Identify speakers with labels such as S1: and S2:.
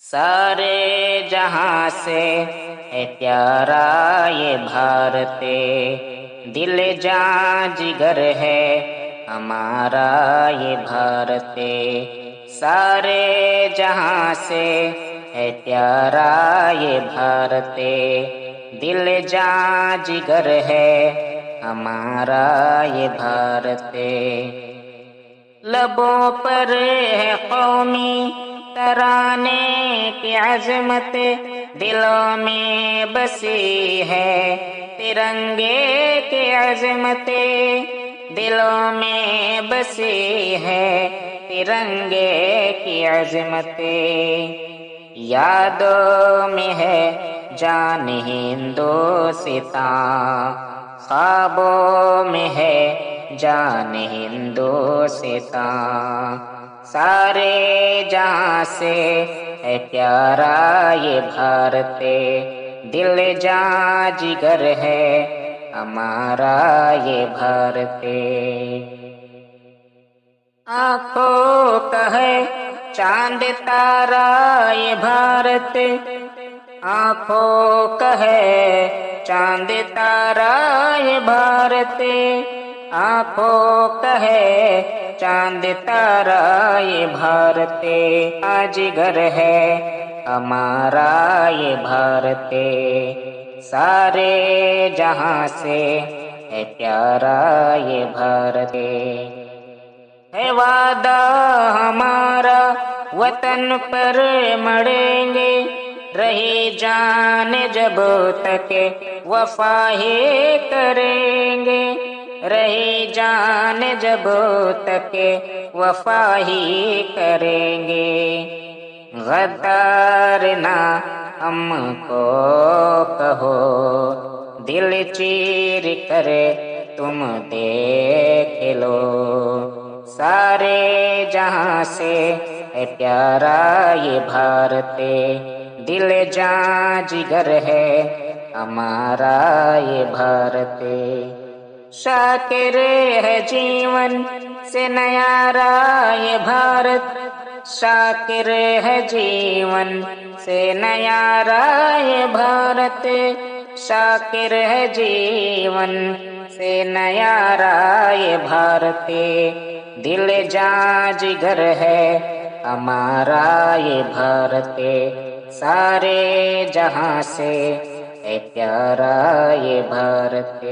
S1: سارے جہاں سے ہے پیارا یہ بھارت، دل جان جگر ہے ہمارا یہ بھارت۔ سارے جہاں سے ہے پیارا یہ بھارت، دل جان جگر ہے ہمارا یہ بھارت۔ لبوں پر ہے قومی ترانے کی عظمت، دلوں میں بسی ہے ترنگے کی عظمت، دلوں میں بسی ہے ترنگے کی عظمت۔ یادوں میں ہے جان ہندوستاں، خوابوں میں ہے جان ہندوستاں۔ سارے جہاں سے ہے پیارا یہ بھارت، دل جان جگر ہے ہمارا یہ بھارت۔ آنکھوں کا ہے چاند تارا یہ بھارت، آنکھوں کا ہے چاند تارا یہ بھارت، آنکھوں کا ہے چاند تارا یہ بھارت۔ جگر ہے ہمارا یہ بھارت، سارے جہاں سے ہے پیارا یہ بھارت۔ ہے وعدہ ہمارا وطن پر مریں گے، رہی جان جب تک وفا ہی کریں گے، رہی جان جب تک وفا ہی کریں گے۔ غدار نہ ہم کو کہو، دل چیر کر تم دیکھ لو، سارے جہاں سے ہے پیارا یہ بھارت، دل جان جگر ہے ہمارا یہ بھارت۔ شاکر ہے جیون سے نیارا یہ بھارت، شاکر ہے جیون سے نیارا یہ بھارت، شاکر ہے جیون سے نیارا یہ بھارت، دل جان جگر ہے ہمارا یہ بھارت، سارے جہاں سے ہے پیارا یہ بھارت۔